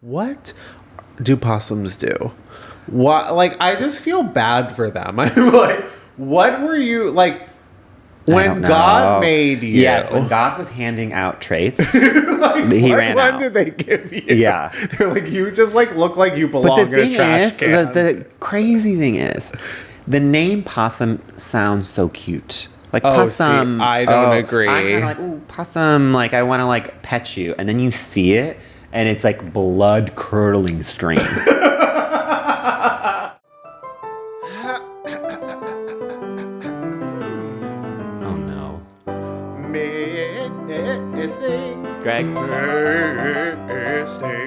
what do possums do? What, like, I just feel bad for them. I'm like, what were you, like, when God made you? Yes, when God was handing out traits, like, he ran out. What did they give you? Yeah. They're like, you just, like, look like you belong in a trash can. The crazy thing is, the name possum sounds so cute. Like, possum. See, I don't agree. I'm kind of like, ooh, possum. Like, I want to, like, pet you. And then you see it, and it's, like, blood-curdling string. Oh, no. Greg?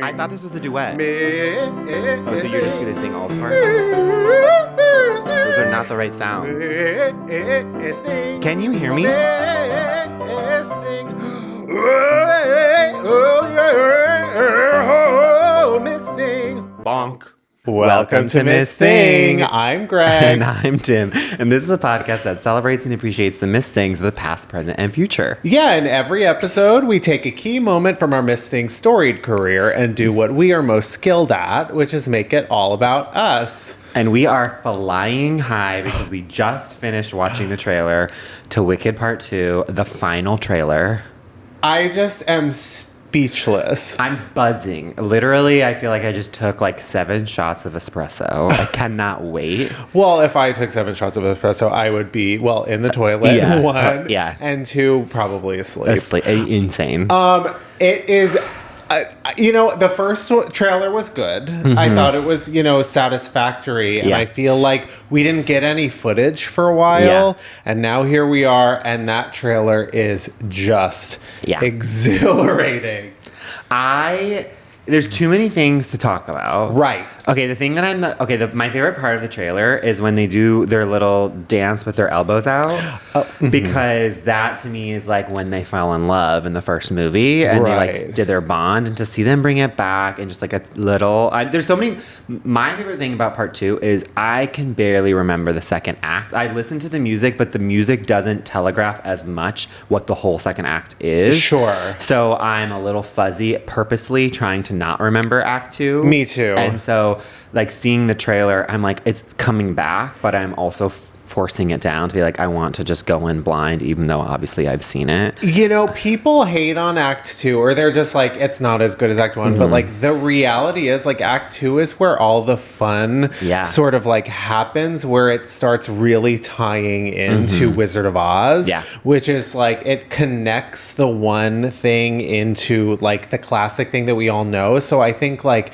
I thought this was a duet. Oh, so you're just going to sing all the parts? Those are not the right sounds. Can you hear me? Bonk. Welcome to Miss Thing. I'm Greg. And I'm Tim. And this is a podcast that celebrates and appreciates the Miss Things of the past, present, and future. Yeah, in every episode, we take a key moment from our Miss Thing storied career and do what we are most skilled at, which is make it all about us. And we are flying high because we just finished watching the trailer to Wicked Part 2, the final trailer. I just am speechless. I'm buzzing. Literally, I feel like I just took like 7 shots of espresso. I cannot wait. Well, if I took 7 shots of espresso, I would be, well, in the toilet, Yeah. 1, Yeah. and 2, probably asleep. Insane. It is... the first trailer was good. Mm-hmm. I thought it was, satisfactory. And Yeah. I feel like we didn't get any footage for a while. Yeah. And now here we are. And that trailer is just exhilarating. There's too many things to talk about. Right. Okay, the thing that my favorite part of the trailer is when they do their little dance with their elbows out. Because that to me is like when they fell in love in the first movie and they like did their bond, and to see them bring it back and just like a little, there's so many. My favorite thing about part 2 is I can barely remember the second act. I listen to the music, but the music doesn't telegraph as much what the whole second act is. Sure. So I'm a little fuzzy, purposely trying to not remember act 2. Me too. And so like seeing the trailer, I'm like, it's coming back, but I'm also forcing it down to be like, I want to just go in blind, even though obviously I've seen it. People hate on Act 2, or they're just like, it's not as good as Act 1. But like the reality is like Act 2 is where all the fun sort of like happens, where it starts really tying into Wizard of Oz, which is like, it connects the one thing into like the classic thing that we all know. So I think like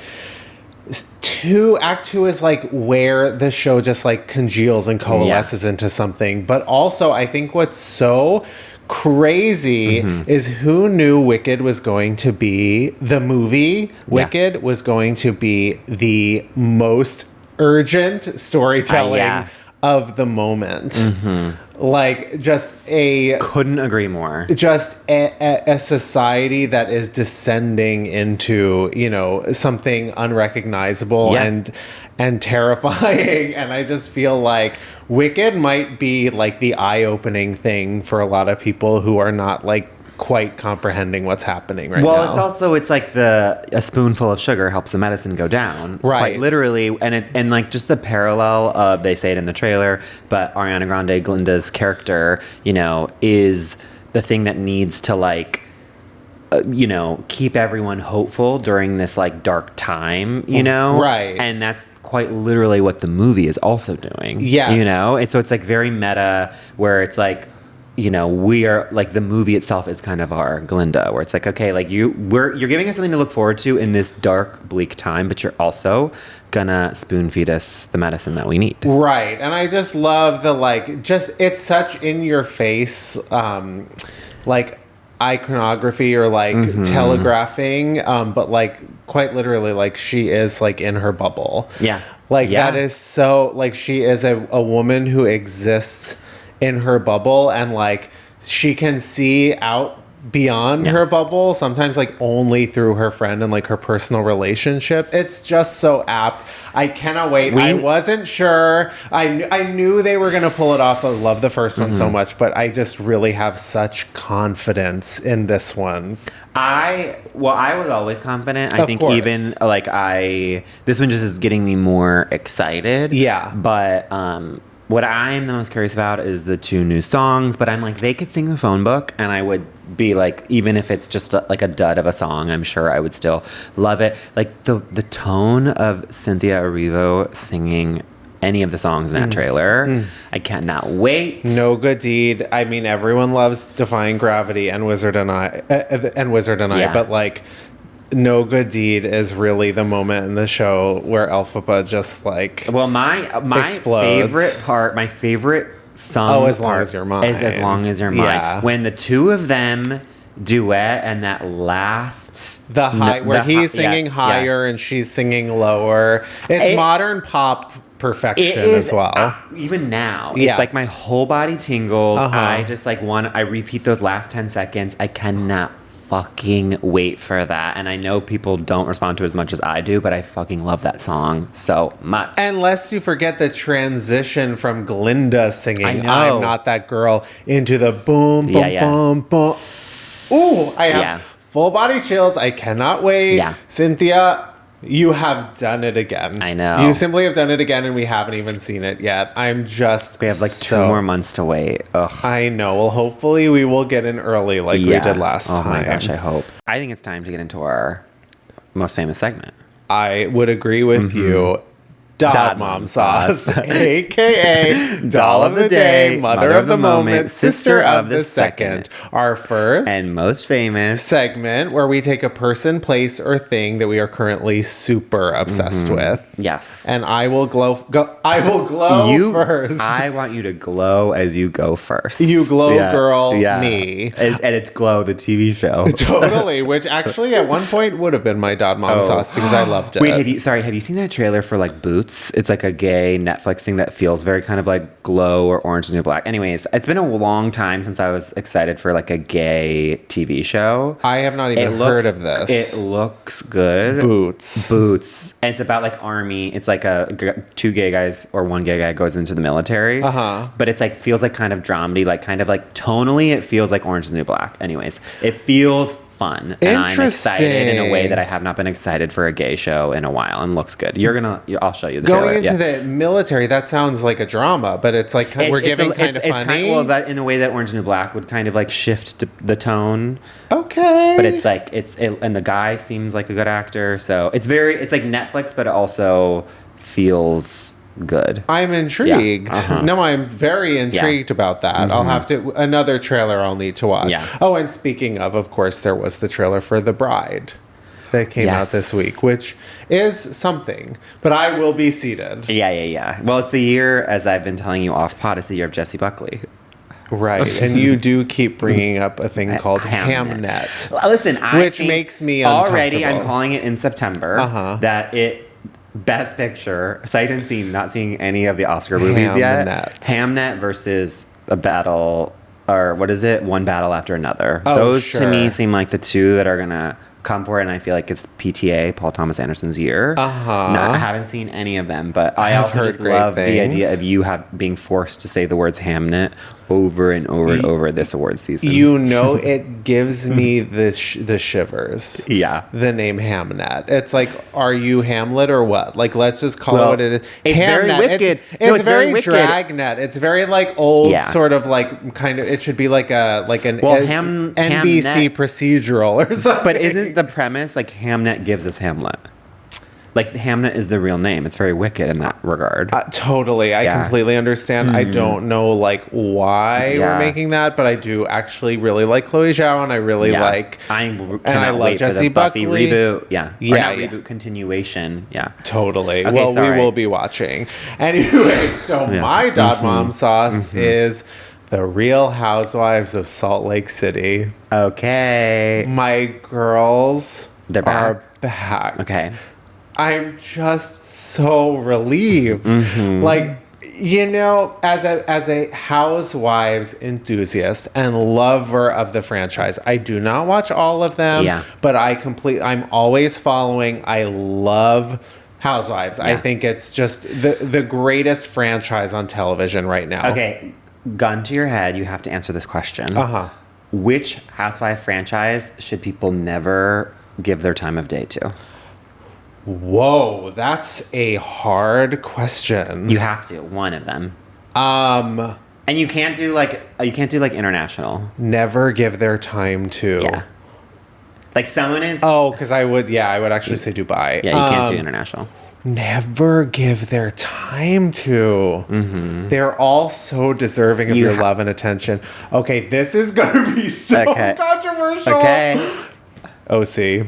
Act 2 is like where the show just like congeals and coalesces into something. But also I think what's so crazy is who knew Wicked was going to be, the movie Wicked was going to be the most urgent storytelling of the moment. Like just couldn't agree more. Just a society that is descending into, something unrecognizable and terrifying. And I just feel like Wicked might be like the eye-opening thing for a lot of people who are not like quite comprehending what's happening right now. Well, it's like a spoonful of sugar helps the medicine go down. Right. Quite literally. And like just the parallel of, they say it in the trailer, but Ariana Grande Glinda's character, is the thing that needs to like, keep everyone hopeful during this like dark time, Right. And that's quite literally what the movie is also doing. Yes. And so it's like very meta, where it's like, we are like, the movie itself is kind of our Glinda, where it's like, okay, like you're giving us something to look forward to in this dark, bleak time, but you're also gonna spoon feed us the medicine that we need. Right. And I just love the it's such in your face, like iconography or like telegraphing, but like quite literally, like she is like in her bubble. Yeah. That is so, like she is a woman who exists in her bubble, and like she can see out beyond her bubble, sometimes like only through her friend and like her personal relationship. It's just so apt. I cannot wait. I wasn't sure. I knew they were going to pull it off. I love the first one so much, but I just really have such confidence in this one. I was always confident. I think even like this one just is getting me more excited. Yeah. But what I'm the most curious about is the 2 new songs, but I'm like, they could sing the phone book, and I would be like, even if it's just like a dud of a song, I'm sure I would still love it. Like the tone of Cynthia Erivo singing any of the songs in that trailer, I cannot wait. No Good Deed. I mean, everyone loves Defying Gravity and Wizard and I, but like, No Good Deed is really the moment in the show where Elphaba just like my explodes. my favorite song As Long As You're Mine. is As Long As You're Mine. Yeah. When the 2 of them duet and that last where he's singing higher and she's singing lower. It's modern pop perfection as well. Even now, it's like my whole body tingles. I just like I repeat those last 10 seconds. I cannot fucking wait for that. And I know people don't respond to it as much as I do, but I fucking love that song so much. Unless you forget the transition from Glinda singing I'm Not That Girl into the boom, boom, boom, boom. Ooh, I have full body chills. I cannot wait. Yeah. Cynthia, you have done it again. I know. You simply have done it again, and we haven't even seen it yet. We have like 2 more months to wait. Ugh. I know. Well, hopefully we will get in early like we did last time. Oh my gosh, I hope. I think it's time to get into our most famous segment. I would agree with you. Dad Mom Sauce, a.k.a. Doll of the Day, Mother of the Moment, Sister of the Second. Our first and most famous segment where we take a person, place, or thing that we are currently super obsessed with. Yes. And I will glow first. I want you to glow as you go first. You glow, girl, me. And it's Glow, the TV show. Totally, which actually at one point would have been my Dad Mom Sauce because I loved it. Wait, have you seen that trailer for like Boots? It's like a gay Netflix thing that feels very kind of like Glow or Orange is the New Black. Anyways, it's been a long time since I was excited for like a gay TV show. I have not even heard of this. It looks good. Boots. And it's about like army. It's like 2 gay guys or 1 gay guy goes into the military. But it's like feels like kind of dramedy, like kind of like tonally it feels like Orange is the New Black. Anyways, it feels fun, and I'm excited in a way that I have not been excited for a gay show in a while, and looks good. I'll show you the going trailer. Into the military. That sounds like a drama, but it's like we're giving kind of funny. That in the way that Orange and New Black would kind of like shift the tone. Okay, but it's like and the guy seems like a good actor, so it's like Netflix, but it also feels good. I'm intrigued. No, I'm very intrigued about that. I'll have to another trailer I'll need to watch. Oh, and speaking of course, there was the trailer for The Bride that came out this week, which is something. But I will be seated. Yeah. Well, it's the year, as I've been telling you off pod, it's the year of Jessie Buckley. Right, and you do keep bringing up a thing called Hamnet. Listen, which makes me uncomfortable. Already, I'm calling it in September that it. Best Picture, sight and scene, not seeing any of the Oscar movies yet. Hamnet versus a battle, or what is it? One battle after another. Those to me seem like the 2 that are going to come for it, and I feel like it's PTA, Paul Thomas Anderson's year. I haven't seen any of them, but I also just love the idea of you being forced to say the words Hamnet over and over and over this awards season. You know, it gives me the shivers. Yeah. The name Hamnet. It's like, are you Hamlet or what? Like, let's just call it what it is. It's Hamnet. Very wicked. It's very dragnet. It's very like old sort of like kind of, it should be like an NBC Hamnet, procedural or something. But isn't the premise like Hamnet gives us Hamlet? Like Hamnet is the real name. It's very wicked in that regard. Totally. I completely understand. I don't know like why we're making that, but I do actually really like Chloe Zhao, and I really like I love Jessie Buckley. Buffy reboot. Reboot continuation. Yeah. Totally. Okay, we will be watching. Anyway, so my Dad Mom Sauce is The Real Housewives of Salt Lake City. Okay. My girls are back. Okay. I'm just so relieved. Like, You know, as a Housewives enthusiast and lover of the franchise, I do not watch all of them. Yeah. But I'm always following. I love Housewives. Yeah. I think it's just the greatest franchise on television right now. Okay, gun to your head, you have to answer this question. Which Housewife franchise should people never give their time of day to? Whoa, that's a hard question. You have to, one of them. And you can't do like international. Never give their time to. Yeah. Like someone is. Oh, because I would actually say Dubai. Yeah, you can't do international. Never give their time to. Mm-hmm. They're all so deserving of your love and attention. Okay, this is gonna be so controversial. Okay. OC.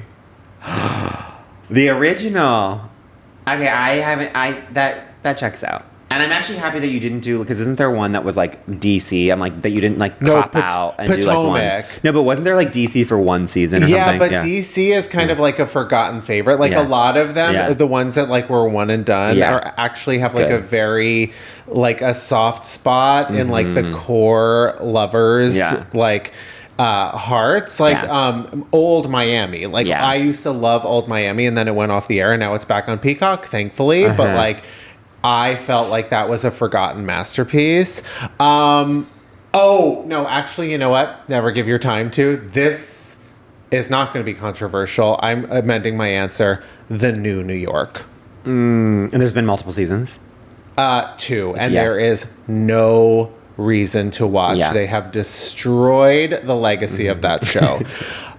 The original. Okay, that checks out. And I'm actually happy that you didn't do, because isn't there one that was like DC? I'm like, that you didn't like cop out and do like one. No, but wasn't there like DC for one season or something? Yeah, but DC is kind of like a forgotten favorite. Like a lot of them, the ones that like were one and done are actually have like a very, like a soft spot in like the core lovers, like hearts, like Old Miami. Like I used to love Old Miami, and then it went off the air and now it's back on Peacock, thankfully. But like, I felt like that was a forgotten masterpiece. Oh, no, actually, you know what? Never give your time to. This is not going to be controversial. I'm amending my answer. The New New York. And there's been multiple seasons? 2. And there is no reason to watch. They have destroyed the legacy of that show.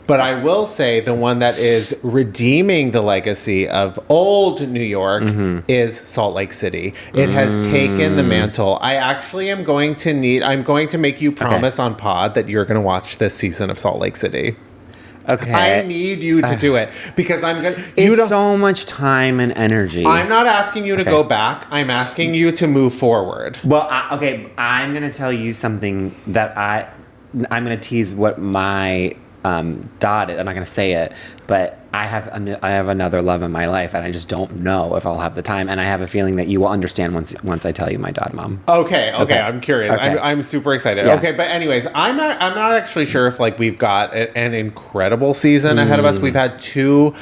But I will say the one that is redeeming the legacy of old New York is Salt Lake City. It has taken the mantle. I actually am going to make you promise on pod that you're going to watch this season of Salt Lake City. Okay. I need you to do it because I'm going to... It's so much time and energy. I'm not asking you to go back. I'm asking you to move forward. Well, I'm going to tell you something that I'm going to tease what my... dot it. I'm not going to say it, but I have another love in my life, and I just don't know if I'll have the time. And I have a feeling that you will understand once I tell you my dot mom. Okay. I'm curious. Okay. I'm super excited. Yeah. Okay, but anyways, I'm not actually sure if like we've got an incredible season ahead of us. We've had 2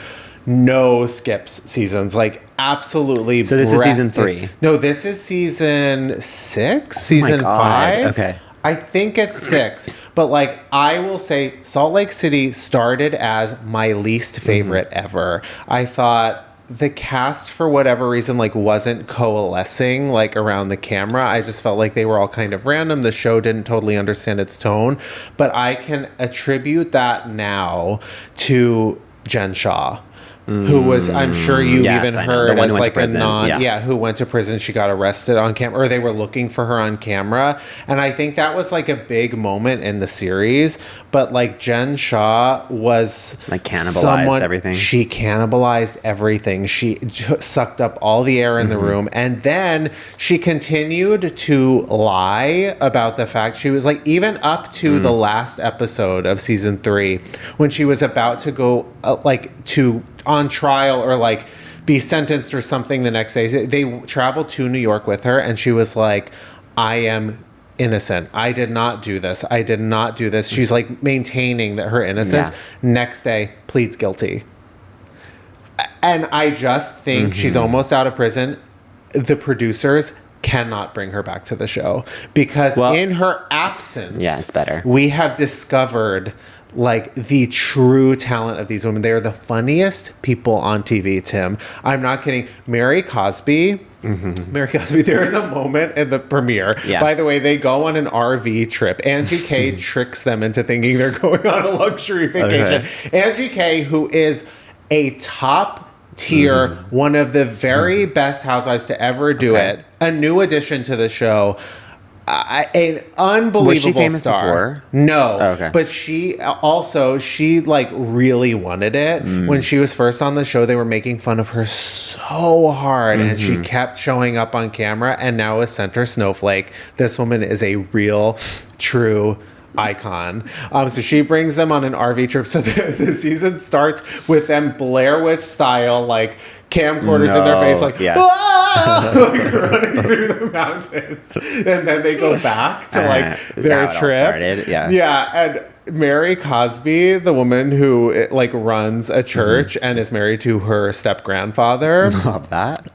no skips seasons, like absolutely. So this is season 3. No, this is season 6, season 5. Okay. I think it's 6, but like I will say Salt Lake City started as my least favorite ever. I thought the cast for whatever reason like wasn't coalescing like around the camera. I just felt like they were all kind of random. The show didn't totally understand its tone, but I can attribute that now to Jen Shaw. Who was, I'm sure you even heard as like a who went to prison. She got arrested on camera, or they were looking for her on camera. And I think that was like a big moment in the series. But like Jen Shaw was like cannibalized everything. She cannibalized everything. She sucked up all the air in the room. And then she continued to lie about the fact she was like, even up to the last episode of season 3, when she was about to go on trial or like be sentenced or something the next day. They traveled to New York with her, and she was like, I am innocent. I did not do this. I did not do this. She's like maintaining that her innocence. Next day, pleads guilty. And I just think she's almost out of prison. The producers cannot bring her back to the show because in her absence, it's better. We have discovered like the true talent of these women. They are the funniest people on TV, Tim. I'm not kidding. Mary Cosby, there is a moment in the premiere. By the way, they go on an RV trip. Angie K tricks them into thinking they're going on a luxury vacation. Angie K, who is a top tier, one of the very best housewives to ever do it, a new addition to the show. An unbelievable Was she famous star. Before? No, but she like really wanted it. When she was first on the show, they were making fun of her so hard, and she kept showing up on camera. And now as center snowflake, this woman is a real, true icon. So she brings them on an RV trip. So the season starts with them Blair Witch style, like camcorders in their face, like, ah! Like running through the mountains. And then they go back to like their trip. And Mary Cosby, the woman who like runs a church and is married to her step grandfather. Love that.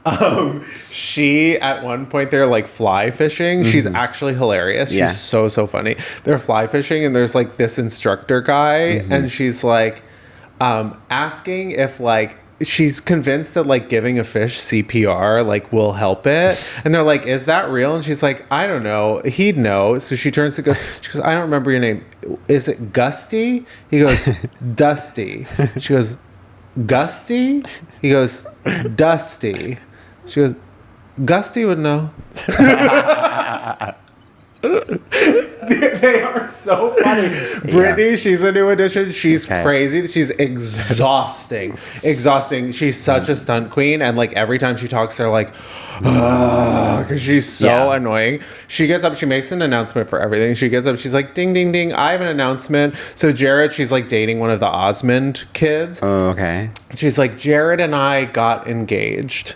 She at one point they're like fly fishing. She's actually hilarious. She's so funny. They're fly fishing and there's like this instructor guy and she's like asking if like she's convinced that like giving a fish CPR like will help it, and they're like, is that real? And she's like, I don't know, he'd know. So she turns to go, she goes, I don't remember your name, is it Gusty? He goes, Dusty. She goes, Gusty? He goes, Dusty. She goes, Gusty would know. They are so funny. Brittany, she's a new addition. She's crazy. She's exhausting. She's such a stunt queen, and like every time she talks, they're like, because she's so annoying. She gets up, she makes an announcement for everything. She gets up, she's like, ding, ding, ding, I have an announcement. So Jared, she's like dating one of the Osmond kids. Oh, okay. She's like, Jared and I got engaged.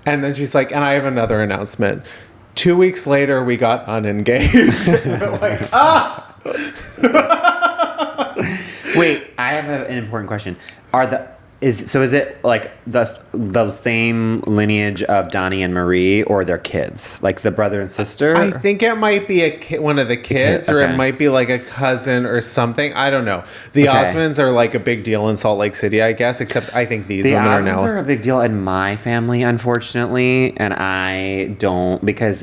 And then she's like, and I have another announcement. 2 weeks later, we got unengaged. Like, Wait, I have an important question. Is it like the same lineage of Donnie and Marie, or their kids, like the brother and sister? I think it might be one of the kids, or it might be like a cousin or something. I don't know. The Osmonds are like a big deal in Salt Lake City, I guess. Except I think these women are now. The Osmonds are a big deal in my family, unfortunately, and I don't because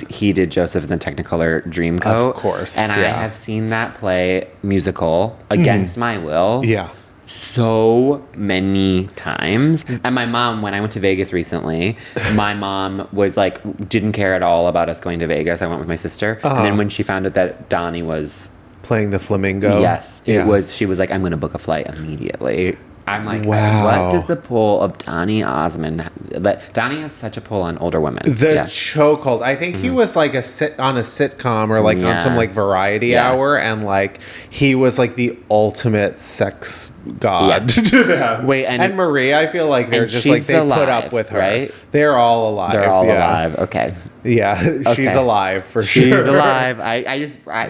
he did Joseph in the Technicolor Dreamcoat, of course, and I have seen that play musical against my will. Yeah. So many times. And my mom, when I went to Vegas recently, my mom was like, didn't care at all about us going to Vegas. I went with my sister. And then when she found out that Donnie was playing the flamingo. Yes. She was like, I'm going to book a flight immediately. I'm like, wow. What does the pull of Donnie Osmond? Donnie has such a pull on older women. The chokehold. I think he was like on a sitcom or like on some like variety hour, and like he was like the ultimate sex god to them. Wait, and Marie, I feel like they're just like they put up with her. Right? They're all alive. They're all alive. Okay. Yeah, she's alive for sure. She's alive.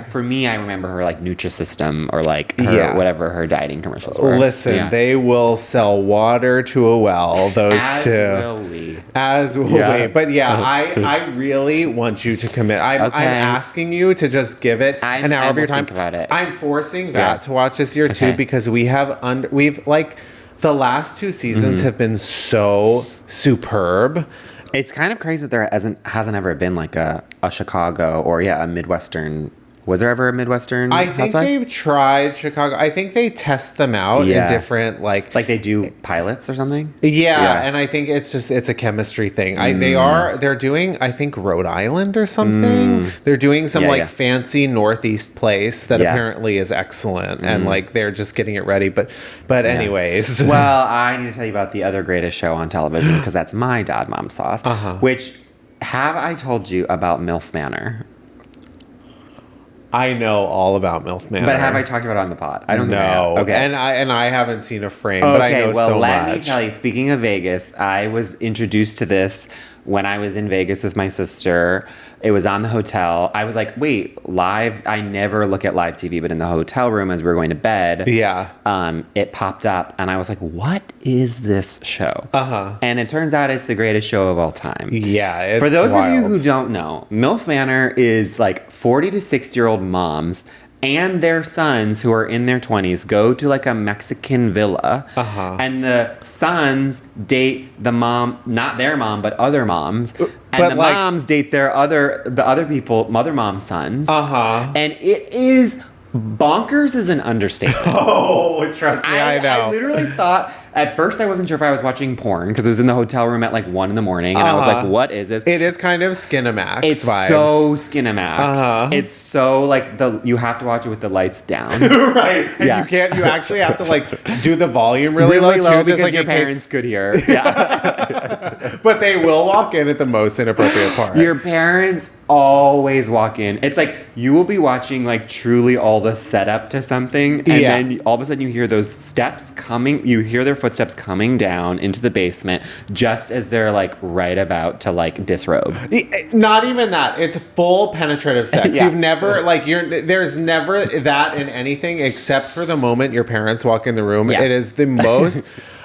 For me, I remember her like Nutrisystem or like her, whatever her dieting commercials were. Listen, they will sell water to a well. Those two. As will we. But I really want you to commit. I'm asking you to just give it an hour of your time. Think about it. I'm forcing Vat to watch this year too, because we've like the last 2 seasons have been so superb. It's kind of crazy that there hasn't ever been like a Chicago or a Midwestern. Was there ever a Midwestern? I think they've tried Chicago. I think they test them out in different like they do pilots or something. Yeah, and I think it's a chemistry thing. They're doing I think Rhode Island or something. They're doing some fancy Northeast place that apparently is excellent, and like they're just getting it ready. But anyways, well, I need to tell you about the other greatest show on television because that's my Dad Mom Sauce. Which have I told you about MILF Manor? I know all about MILF Manor. But have I talked about it on the pod? I don't think I have. Okay. And I haven't seen a frame, but I know so much. Let me tell you, speaking of Vegas, I was introduced to this when I was in Vegas with my sister. It was on the hotel. I was like, wait, live? I never look at live TV, but in the hotel room as we were going to bed, it popped up, and I was like, what is this show? And it turns out it's the greatest show of all time. Yeah, it's For those wild. of you who don't know, MILF Manor is like 40 to 60-year-old moms and their sons who are in their 20s go to like a Mexican villa. And the sons date the mom, not their mom, but other moms. And the moms date the other people, mother mom's sons. And it is bonkers is an understatement. Oh, trust me, I know. I literally thought, at first I wasn't sure if I was watching porn because it was in the hotel room at like 1 a.m. and I was like, what is this? It is kind of Skinamax it's vibes. So Skinamax. It's so like you have to watch it with the lights down. Right. And you actually have to like do the volume really low too, because just like your parents could hear. Yeah. But they will walk in at the most inappropriate part. Your parents always walk in. It's like you will be watching like truly all the setup to something, and then all of a sudden you hear those steps coming. You hear their footsteps coming down into the basement just as they're like right about to like disrobe. Not even that. It's full penetrative sex. You've never there's never that in anything except for the moment your parents walk in the room. It is the most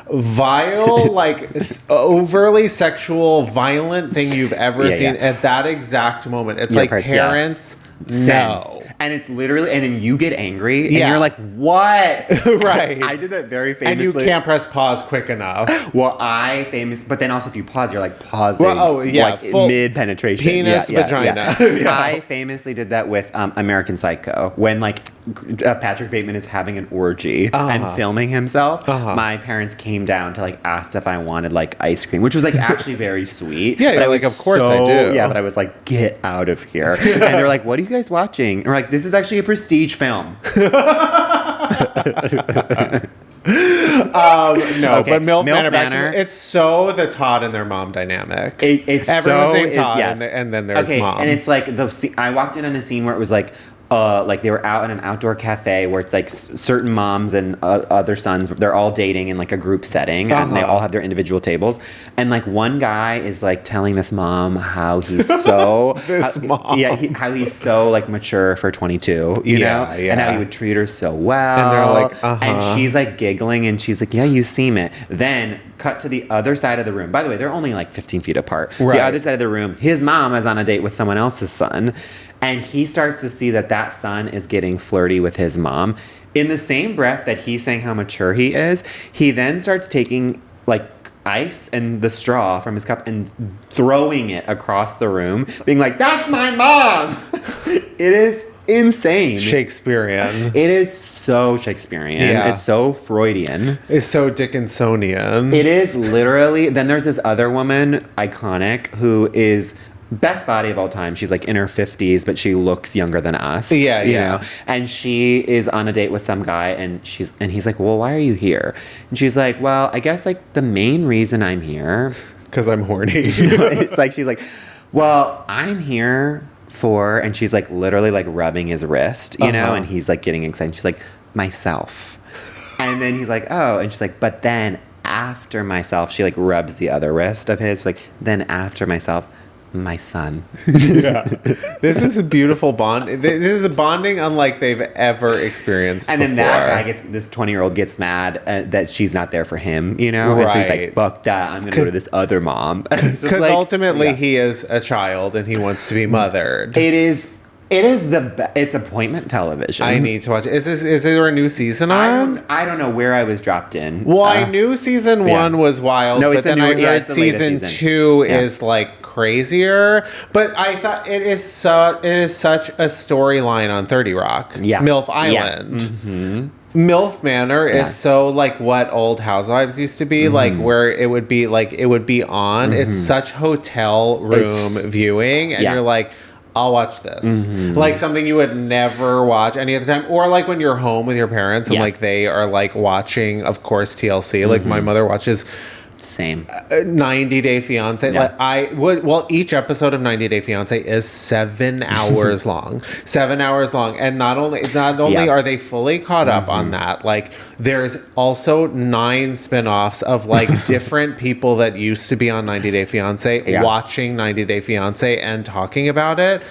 vile, like overly sexual, violent thing you've ever seen at that exact moment. It's like parents. No. And it's literally, and then you get angry, and you're like, what? Right. I did that very famously. And you can't press pause quick enough. Well, but then also if you pause, you're like pausing. Well, like mid-penetration. Penis, vagina. I famously did that with American Psycho. When like Patrick Bateman is having an orgy and filming himself, my parents came down to like ask if I wanted like ice cream, which was like actually very sweet. You're like, of course I do. Yeah, but I was like, get out of here. And they're like, what are you guys watching? And we're like, this is actually a prestige film. No, but MILF Manor, it's so the Todd and their mom dynamic. Everyone's named Todd, and then there's mom. And it's like I walked in on a scene where it was like they were out in an outdoor cafe where it's like certain moms and other sons, they're all dating in like a group setting, and they all have their individual tables. And like one guy is like telling this mom how he's so how he's so like mature for 22, you know, and how he would treat her so well. And they're like, and she's like giggling, and she's like, yeah, you seem it. Then cut to the other side of the room. By the way, they're only like 15 feet apart. The other side of the room, his mom is on a date with someone else's son. And he starts to see that son is getting flirty with his mom. In the same breath that he's saying how mature he is, he then starts taking like ice and the straw from his cup and throwing it across the room, being like, that's my mom! It is insane. Shakespearean. It is so Shakespearean. Yeah. It's so Freudian. It's so Dickinsonian. It is literally. Then there's this other woman, iconic, who is best body of all time. She's like in her 50s, but she looks younger than us. You know? And she is on a date with some guy, and he's like, well, why are you here? And she's like, well, I guess like the main reason I'm here, because I'm horny. It's like, she's like, well, I'm here for, and she's like literally like rubbing his wrist, you know, and he's like getting excited. She's like, myself. And then he's like, oh, and she's like, but then after myself, she like rubs the other wrist of his, like, then after myself, my son. This is a beautiful bond. This is a bonding unlike they've ever experienced and before. Then that guy this 20-year-old gets mad that she's not there for him, you know? And so he's like, fuck that, I'm going to go to this other mom. Because like, ultimately he is a child and he wants to be mothered. It is it's appointment television. I need to watch it. Is there a new season on? I don't know where I was dropped in. Well, I knew season 1 was wild, but then I heard season 2 is like crazier. But I thought it is such a storyline on 30 Rock. Yeah. MILF Island. Yeah. Mm-hmm. MILF Manor is so like what old Housewives used to be, like where it would be on. It's such hotel room viewing, and you're like, I'll watch this. Like something you would never watch any other time. Or like when you're home with your parents and like they are like watching, of course, TLC. Like my mother watches 90 Day Fiancé. Like each episode of 90 Day Fiancé is 7 hours long. 7 hours long. And not only are they fully caught up on that, like there's also 9 spin-offs of like different people that used to be on 90 Day Fiancé watching 90 Day Fiancé and talking about it.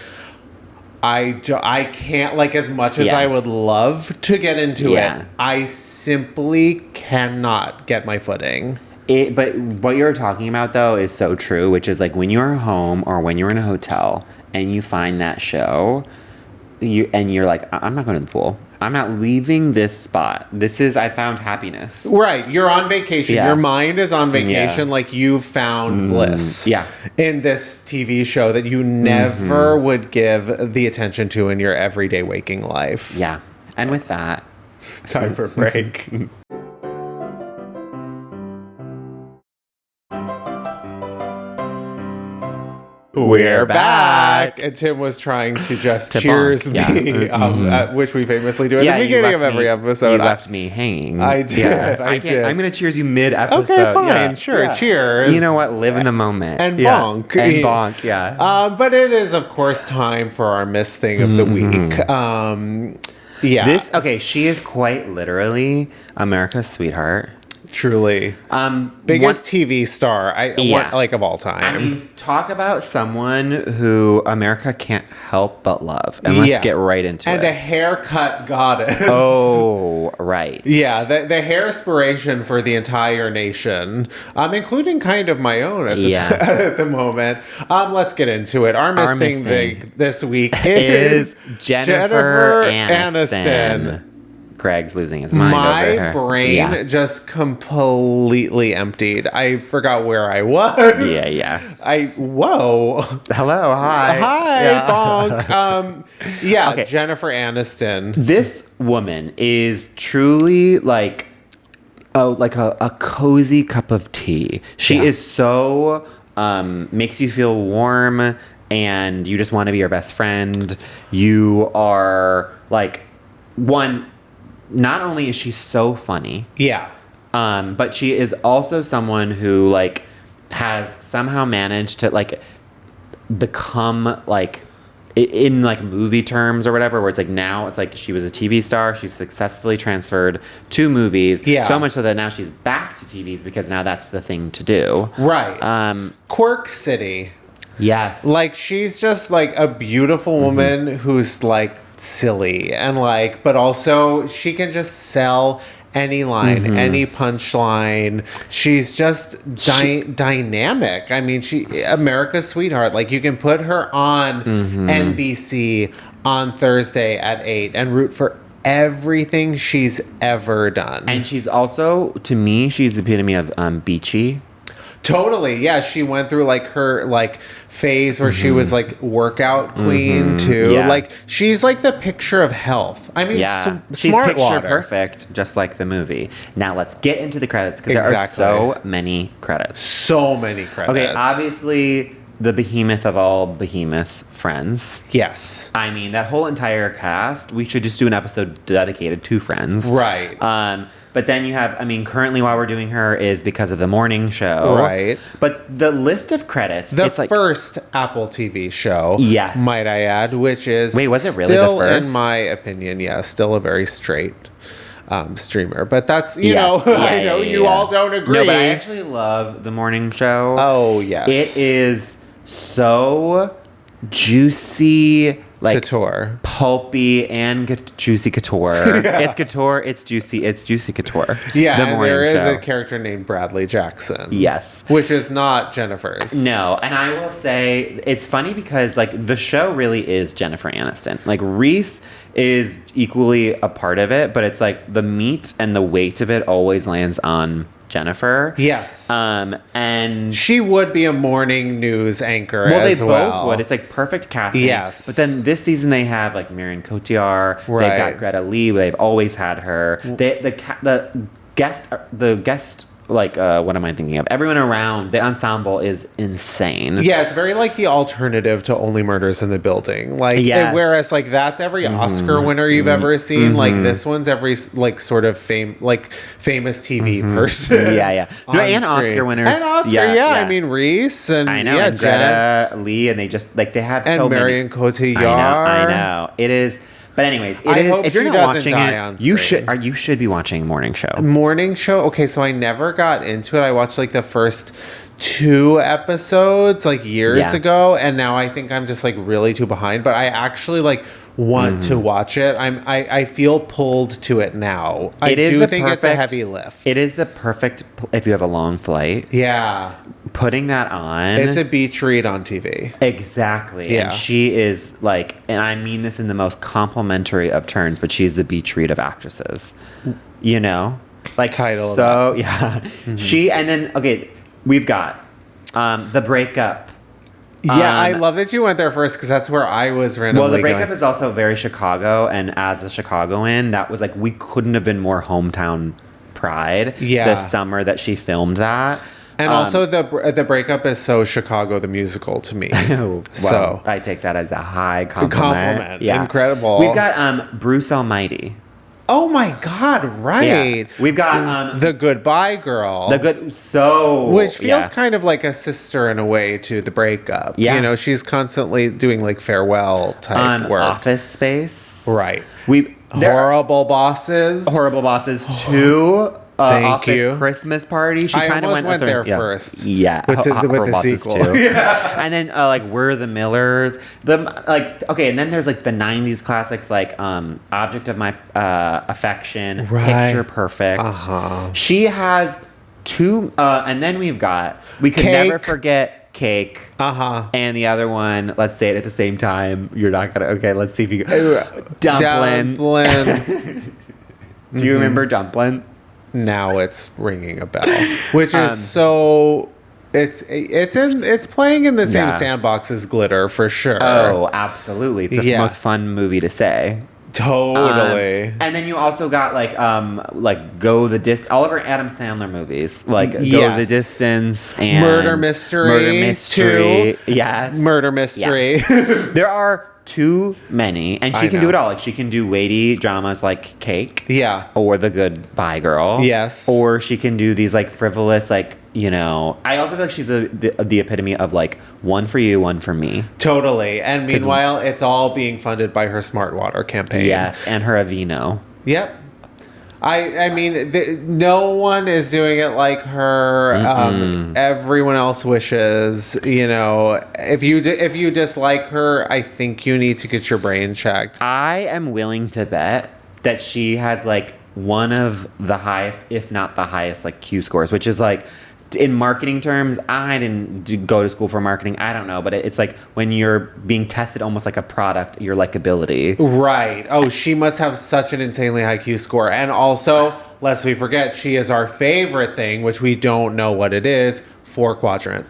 I can't, like, as much as I would love to get into it, I simply cannot get my footing. But what you're talking about, though, is so true, which is like when you're home or when you're in a hotel and you find that show, you're like, I'm not going to the pool. I'm not leaving this spot. I found happiness. Right. You're on vacation. Your mind is on vacation. Like you've found bliss. In this TV show that you never would give the attention to in your everyday waking life. Yeah. And with that, time for a break. We're back. And Tim was trying to just cheers me, which we famously do at the beginning of every episode. You left me hanging. I did. Yeah. I did. I'm going to cheers you mid-episode. Okay, fine. Sure. Cheers. You know what? Live in the moment. And bonk. And bonk, yeah. But it is, of course, time for our Miss Thing of the Week. She is quite literally America's sweetheart. Truly. Biggest TV star of all time. I mean, talk about someone who America can't help but love. And let's get right into it. And a haircut goddess. Oh, right. Yeah, the hairspiration for the entire nation, including kind of my own at the moment. Let's get into it. Our Miss Thing this week is Gennifer Aniston. Greg's losing his mind over her. My brain just completely emptied. I forgot where I was. Yeah. Whoa. Hello, hi. Bonk. Okay. Gennifer Aniston. This woman is truly like a cozy cup of tea. She is so makes you feel warm and you just want to be your best friend. You are like not only is she so funny, but she is also someone who like has somehow managed to like become like in like movie terms or whatever, where it's like now it's like she was a TV star, she's successfully transferred to movies, so much so that now she's back to TVs because now that's the thing to do. Right. Quirk City. Yes. Like she's just like a beautiful woman who's like silly and like, but also she can just sell any line, any punchline. She's just dynamic. I mean, America's sweetheart. Like you can put her on NBC on Thursday at 8 and root for everything she's ever done. And she's also, to me, she's the epitome of beachy. Totally, yeah. She went through like her like phase where she was like workout queen too. Yeah. Like she's like the picture of health. I mean, she's smart picture water. Perfect, just like the movie. Now let's get into the credits because there are so many credits. So many credits. Okay, obviously the behemoth of all behemoths, Friends. Yes. I mean that whole entire cast. We should just do an episode dedicated to Friends. Right. But then you have, I mean, currently while we're doing her is because of the morning show. Right. But the list of credits. It's like first Apple TV show. Yes. Might I add, which is was it really the first? In my opinion, still a very straight streamer. But that's, you know, I know you all don't agree. No, but I actually love the morning show. Oh, yes. It is so juicy, like couture, pulpy, and juicy couture. It's couture, it's juicy couture. Yeah, and there is a character named Bradley Jackson. Yes, which is not Jennifer's. No, and I will say it's funny because like the show really is Gennifer Aniston. Like Reese is equally a part of it, but it's like the meat and the weight of it always lands on Gennifer. Yes. And she would be a morning news anchor as well. Well, they both would. It's like perfect casting. Yes. But then this season they have like Marion Cotillard. Right. They've got Greta Lee. They've always had her. The guest like what am I thinking of? Everyone around the ensemble is insane. Yeah, it's very like the alternative to Only Murders in the Building. Like, whereas like that's every Oscar winner you've ever seen. Like this one's every like sort of famous TV person. Yeah. No, and Oscar winners. And Oscar, I mean Reese and I know, and Greta Lee, and they just like they have and so Marion many. Cotillard. I know. It is. But anyways, if you're not watching it, you should be watching Morning Show. Morning Show. Okay, so I never got into it. I watched like the first 2 episodes like years ago, and now I think I'm just like really too behind. But I actually like want to watch it. I feel pulled to it now. I do think it's a heavy lift. It is the perfect if you have a long flight. Yeah. Putting that on. It's a beach read on TV. Exactly. Yeah. And she is like, and I mean this in the most complimentary of terms, but she's the beach read of actresses. You know? Like title of that. Yeah. She, and then, we've got The Breakup. Yeah, I love that you went there first because that's where I was randomly Well, The Breakup is also very Chicago, and as a Chicagoan, that was like, we couldn't have been more hometown pride the summer that she filmed that. And also the breakup is so Chicago the musical to me. Well, so I take that as a high compliment. Yeah. Incredible. We've got Bruce Almighty. Oh my God! Right. Yeah. We've got the Goodbye Girl. Which feels kind of like a sister in a way to the breakup. Yeah. You know, she's constantly doing like farewell type work. Office Space. Right. Horrible Bosses. Horrible Bosses 2. Thank Office you. Christmas Party. She kind of went there first. Yeah, with the sequel. Too. Yeah. And then We're the Millers. And then there's like the '90s classics like Object of My Affection, right. Picture Perfect. Uh-huh. She has two, and then we could never forget Cake. And the other one, let's say it at the same time. You're not gonna. Okay, let's see if you. Dumplin. Do you remember Dumplin? Now it's ringing a bell, which is so. It's playing in the same sandbox as Glitter for sure. Oh, absolutely! It's the most fun movie to say. Totally. And then you also got Go the Distance, all of her Adam Sandler movies, Go the Distance and Murder Mystery 2. Yes, Murder Mystery. Yeah. There are too many, and she can do it all. Like she can do weighty dramas like Cake, or The Goodbye Girl, yes, or she can do these frivolous I also feel like she's the epitome of one for you, one for me. Totally, and meanwhile, it's all being funded by her Smart Water campaign. Yes, and her Aveeno. Yep. I mean, no one is doing it like her. Everyone else wishes. If you dislike her, I think you need to get your brain checked. I am willing to bet that she has one of the highest, if not the highest, Q scores, which is in marketing terms, I didn't go to school for marketing. I don't know, but it's when you're being tested almost like a product, your likability. Right. Oh, she must have such an insanely high Q score. And also, lest we forget, she is our favorite thing, which we don't know what it is, 4-quadrant.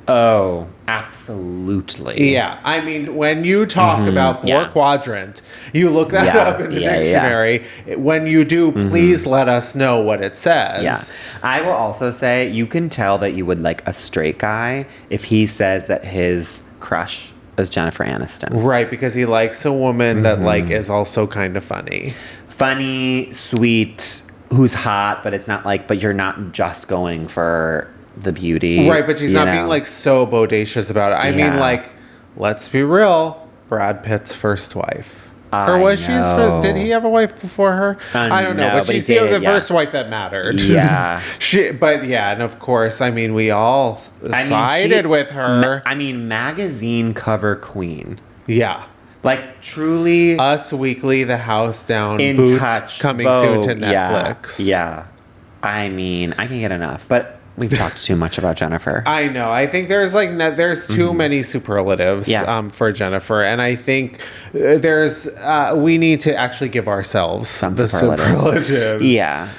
Oh, absolutely. Yeah. I mean, when you talk about 4-quadrant, you look that up in the dictionary. Yeah. When you do, please let us know what it says. Yeah. I will also say you can tell that you would like a straight guy if he says that his crush is Gennifer Aniston. Right, because he likes a woman that is also kind of funny. Funny, sweet, who's hot, but it's not but you're not just going for the beauty, right? But she's not being so bodacious about it. I mean, let's be real. Brad Pitt's first wife, or was she? Did he have a wife before her? I don't know, but she's the first wife that mattered. Yeah, and of course, I mean, we all sided with her. Magazine cover queen. Yeah. Truly, Us Weekly, The House Down, In Boots Touch, coming Vogue, soon to Netflix. Yeah. I can get enough, but we've talked too much about Gennifer. I know. I think there's there's too many superlatives for Gennifer, and I think we need to actually give ourselves some the superlative. Yeah.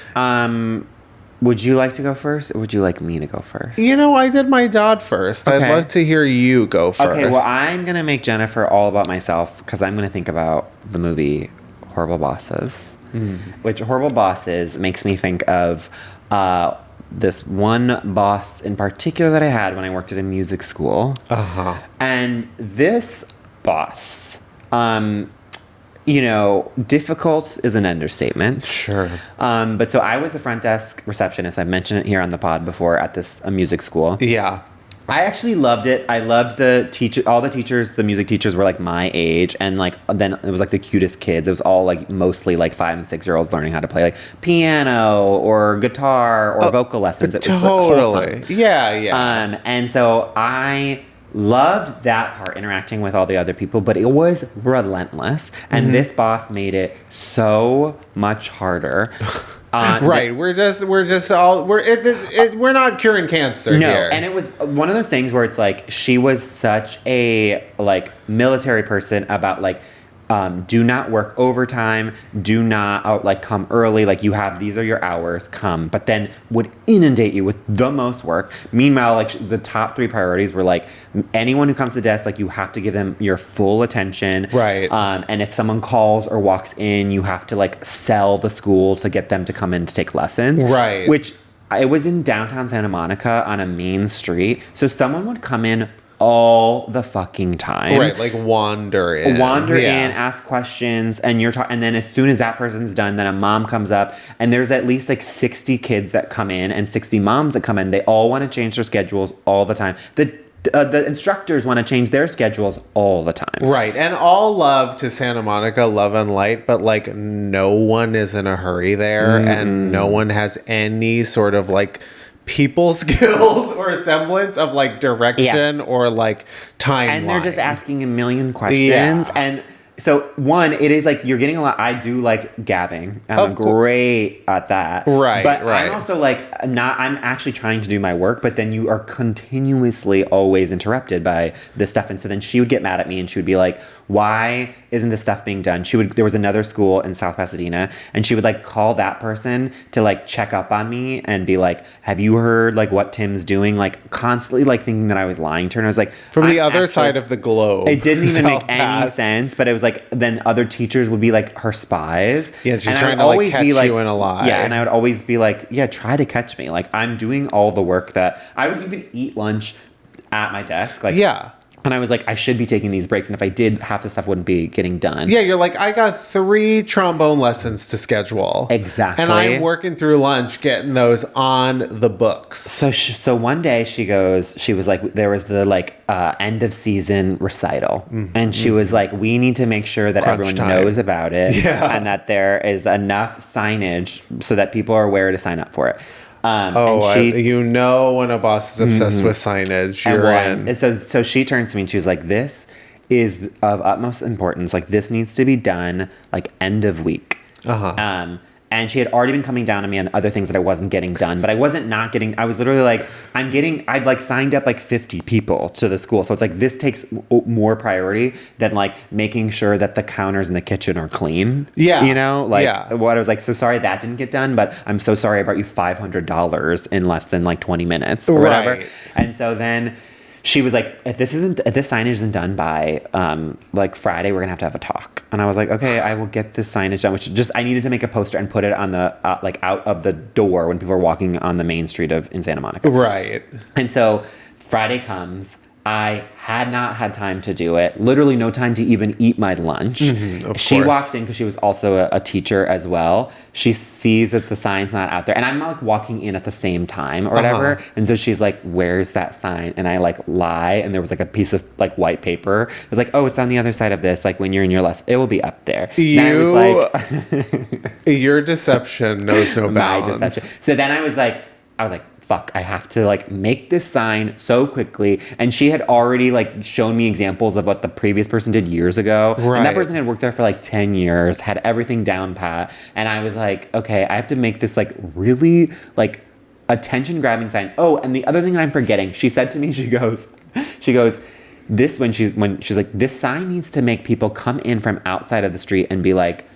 Would you like to go first, or would you like me to go first? I did my dad first. Okay. I'd love to hear you go first. Okay, well, I'm going to make Gennifer all about myself because I'm going to think about the movie Horrible Bosses, which Horrible Bosses makes me think of this one boss in particular that I had when I worked at a music school. And this boss... difficult is an understatement. Sure. But so I was a front desk receptionist. I've mentioned it here on the pod before at this music school. Yeah. I actually loved it. I loved the teacher. All the teachers, the music teachers were my age, and then it was the cutest kids. It was all mostly 5 and 6 year olds learning how to play piano or guitar or vocal lessons. It was totally. Wholesome. Yeah. And so I loved that part, interacting with all the other people, but it was relentless, and this boss made it so much harder. Right, we're not curing cancer here. And it was one of those things where it's she was such a military person about do not work overtime, do not come early, these are your hours, come, but then would inundate you with the most work. Meanwhile, the top 3 priorities were anyone who comes to the desk, you have to give them your full attention. Right. And if someone calls or walks in, you have to sell the school to get them to come in to take lessons. Right. Which it was in downtown Santa Monica on a main street. So someone would come in all the fucking time. Right, like wander in, ask questions, and and then as soon as that person's done, then a mom comes up, and there's at least like 60 kids that come in and 60 moms that come in. They all want to change their schedules all the time. The instructors want to change their schedules all the time. Right, and all love to Santa Monica, love and light, but like no one is in a hurry there, and no one has any sort of like people skills or semblance of like direction or like timeline. And they're just asking a million questions. And so one, it is like you're getting a lot. I do like gabbing. I'm great at that. Right. But I'm also like I'm actually trying to do my work, but then you are continuously always interrupted by this stuff. And so then she would get mad at me and she would be like, why isn't this stuff being done? There was another school in South Pasadena, and she would like call that person to like check up on me and be like, have you heard like what Tim's doing? Like constantly like thinking that I was lying to her. And I was like, from the other side of the globe. It didn't even make any sense, but it was like, then other teachers would be like her spies. Yeah, she's trying to like catch you in a lie. Yeah, and I would always be like, yeah, try to catch me. Like I'm doing all the work that I would even eat lunch at my desk. Like, yeah. And I was like, I should be taking these breaks. And if I did, half the stuff wouldn't be getting done. Yeah, you're like, I got 3 trombone lessons to schedule. Exactly. And I'm working through lunch, getting those on the books. So one day she was like, there was the like end of season recital. And she was like, we need to make sure that everyone knows about it. And that there is enough signage so that people are aware to sign up for it. You know when a boss is obsessed with signage, you're in. And so she turns to me and she was like, this is of utmost importance. Like this needs to be done like end of week. And she had already been coming down on me on other things that I wasn't getting done, but I was literally like, I've like signed up like 50 people to the school. So it's like, this takes more priority than like making sure that the counters in the kitchen are clean. Yeah. You know, like what I was like, so sorry that didn't get done, but I'm so sorry I brought you $500 in less than like 20 minutes or whatever. And so then she was like, if this signage isn't done by like Friday, we're gonna have a talk. And I was like, okay, I will get this signage done. I needed to make a poster and put it on the like out of the door when people are walking on the main street in Santa Monica. Right. And so Friday comes. I had not had time to do it. Literally no time to even eat my lunch. She walks in because she was also a teacher as well. She sees that the sign's not out there. And I'm not like walking in at the same time or whatever. And so she's like, where's that sign? And I like lie. And there was like a piece of like white paper. It was like, oh, it's on the other side of this. Like when you're in your lesson, it will be up there. Your deception knows no bounds. My deception. So then I was like, fuck, I have to like make this sign so quickly. And she had already like shown me examples of what the previous person did years ago. Right. And that person had worked there for like 10 years, had everything down pat. And I was like, okay, I have to make this like really like attention grabbing sign. Oh, and the other thing that I'm forgetting, she said to me, she goes, when she's like, this sign needs to make people come in from outside of the street and be like,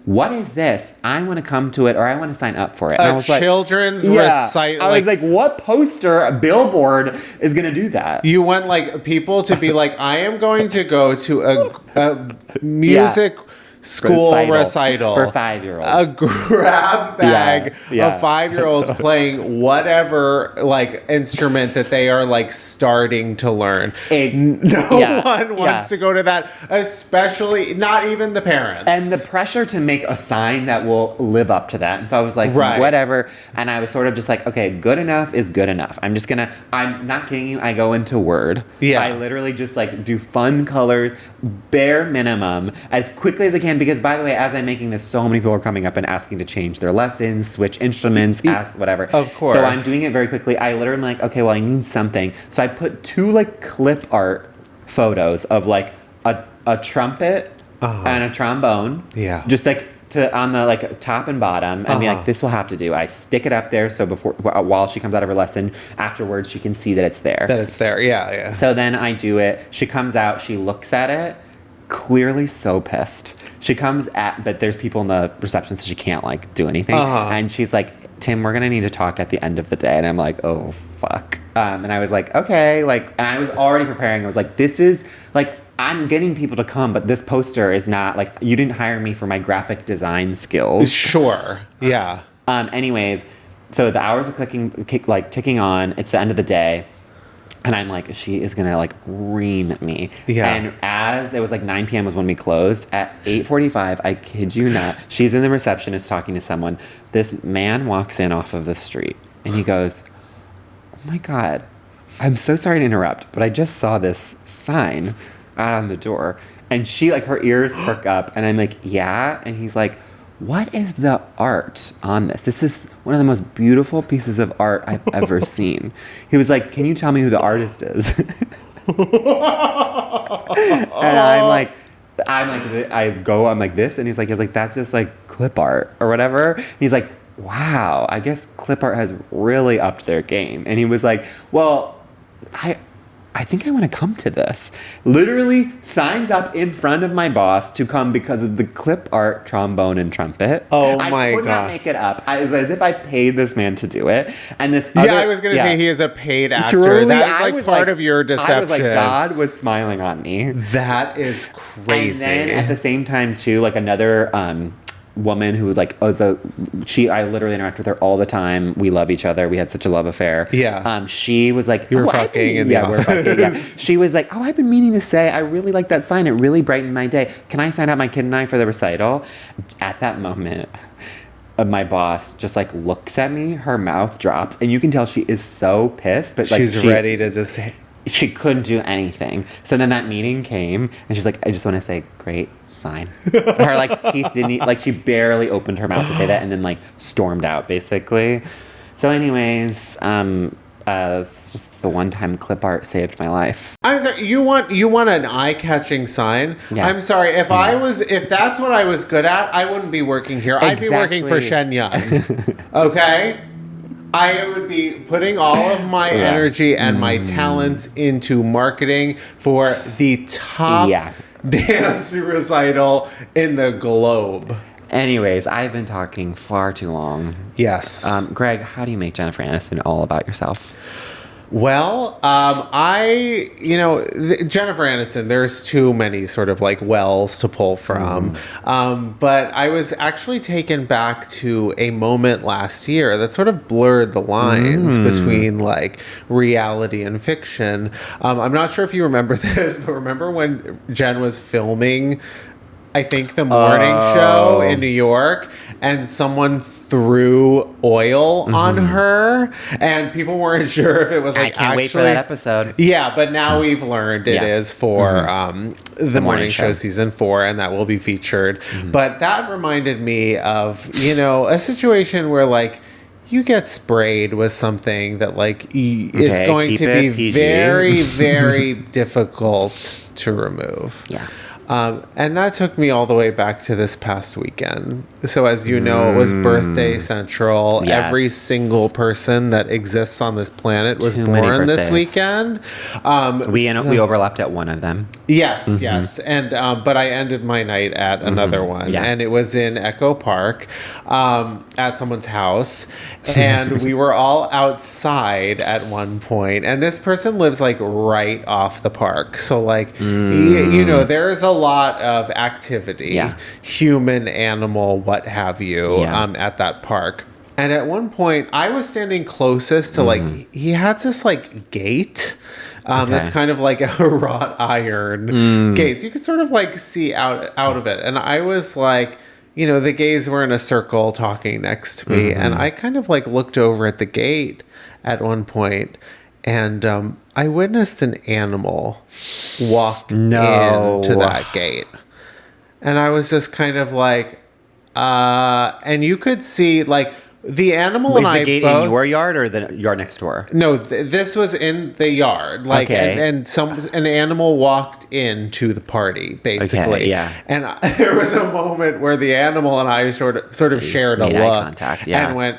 what is this? I want to come to it, or I want to sign up for it. And I was children's recital. I was like, what poster, a billboard is going to do that? You want like people to be like, I am going to go to a music school recital for 5-year-olds. A grab bag of 5-year-olds playing whatever like instrument that they are like starting to learn. No one wants to go to that, especially not even the parents. And the pressure to make a sign that will live up to that. And so I was like, whatever. And I was sort of just like, okay, good enough is good enough. I'm not kidding you. I go into Word. Yeah. I literally just like do fun colors, bare minimum, as quickly as I can. Because by the way, as I'm making this, so many people are coming up and asking to change their lessons, switch instruments, ask whatever. Of course. So I'm doing it very quickly. I literally am like, okay, well, I need something. So I put 2 like clip art photos of like a trumpet and a trombone. Yeah. Just like on the like top and bottom, and be like, this will have to do. I stick it up there so while she comes out of her lesson, afterwards she can see that it's there. Yeah. So then I do it. She comes out. She looks at it. Clearly so pissed. She comes but there's people in the reception, so she can't like do anything. And she's like, Tim, we're gonna need to talk at the end of the day. And I'm like, oh fuck. And I was like, okay, like, and I was already preparing. I was like, this is like, I'm getting people to come, but this poster is not like, you didn't hire me for my graphic design skills. Sure. Yeah. Anyways, So the hours are ticking on. It's the end of the day. And I'm like, she is going to like ream me. Yeah. And as it was like 9 p.m. was when we closed, at 8:45, I kid you not, she's in the receptionist talking to someone. This man walks in off of the street and he goes, "Oh my God, I'm so sorry to interrupt, but I just saw this sign out on the door." And she, like, her ears perk up and I'm like, "Yeah." And he's like, "What is the art on this? This is one of the most beautiful pieces of art I've ever seen." He was like, "Can you tell me who the artist is?" And I'm like, I'm like this, and he's like, "That's just like clip art or whatever." And he's like, "Wow, I guess clip art has really upped their game." And he was like, "Well, I think I want to come to this." Literally signs up in front of my boss to come because of the clip art trombone and trumpet. Oh my God. I could not make it up. It was as if I paid this man to do it. And this I was going to say he is a paid actor. Truly, that was part of your deception. I was like, God was smiling on me. That is crazy. And then at the same time too, like another woman who was like, I literally interact with her all the time. We love each other. We had such a love affair. Yeah. She was like, we're fucking. Yeah. She was like, "Oh, I've been meaning to say, I really like that sign. It really brightened my day. Can I sign up my kid and I for the recital?" At that moment, my boss just like looks at me, her mouth drops, and you can tell she is so pissed, but like she's ready to just... She couldn't do anything. So then that meeting came, and she's like, "I just want to say, great sign." Her like teeth didn't like, she barely opened her mouth to say that, and then like stormed out basically. So anyways, it's just the one time clip art saved my life. I'm sorry, you want an eye-catching sign? Yeah. I'm sorry, if that's what I was good at, I wouldn't be working here. I'd be working for Shen Yun. Okay? I would be putting all of my energy and my talents into marketing for the top dance recital in the globe. Anyways, I've been talking far too long. Yes. Greg, how do you make Gennifer Aniston all about yourself? Well, Gennifer Aniston, there's too many sort of like wells to pull from. But I was actually taken back to a moment last year that sort of blurred the lines between like reality and fiction. I'm not sure if you remember this, but remember when Jen was filming, I think, the morning show in New York, and someone threw oil on her, and people weren't sure if it was like, I can't wait for that episode. Yeah, but now we've learned it is for the morning show season 4, and that will be featured. But that reminded me of, a situation where like you get sprayed with something that like is going to be PG. very, very difficult to remove. Yeah. And that took me all the way back to this past weekend. So as you know, it was birthday central. Yes. Every single person that exists on this planet was born this weekend. We overlapped at one of them. Yes, yes. And but I ended my night at another one. Yeah. And it was in Echo Park at someone's house. And we were all outside at one point. And this person lives like right off the park. So like, there's a lot of activity, human, animal, what have you, at that park. And at one point, I was standing closest to like, he had this like gate. That's kind of like a wrought iron gate. So you could sort of like see out of it. And I was like, the gays were in a circle talking next to me. And I kind of like looked over at the gate at one point, and I witnessed an animal walk into that gate. And I was just kind of like, and you could see like the animal and I both... Was the gate in your yard or the yard next door? No, this was in the yard. Like, and an animal walked into the party, basically. Okay, yeah. And there was a moment where the animal and I sort of shared a look. Eye contact, and went,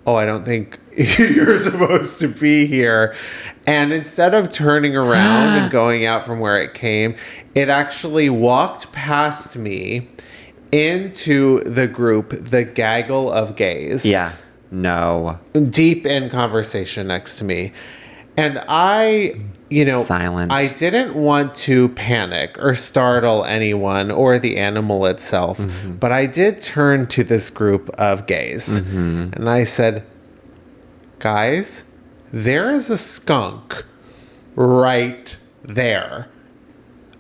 "Oh, I don't think you're supposed to be here." And instead of turning around and going out from where it came, it actually walked past me into the group, the gaggle of gays. Yeah. No. Deep in conversation next to me. And I, silent. I didn't want to panic or startle anyone or the animal itself, but I did turn to this group of gays and I said, guys, there is a skunk right there.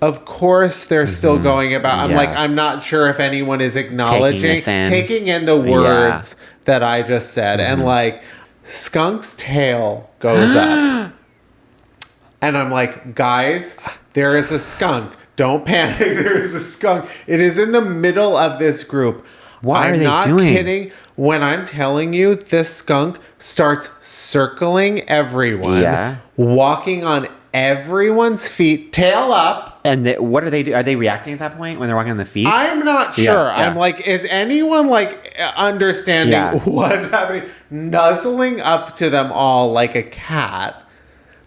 Of course, they're still going about. I'm like, I'm not sure if anyone is acknowledging, taking in the words that I just said. And like, skunk's tail goes up. And I'm like, guys, there is a skunk. Don't panic. There is a skunk. It is in the middle of this group. What I'm are they not doing? kidding when I'm telling you this skunk starts circling everyone, walking on everyone's feet, tail up. And what are they do? Are they reacting at that point when they're walking on the feet? I'm not sure. I'm like, is anyone like understanding what's happening? Nuzzling up to them all like a cat,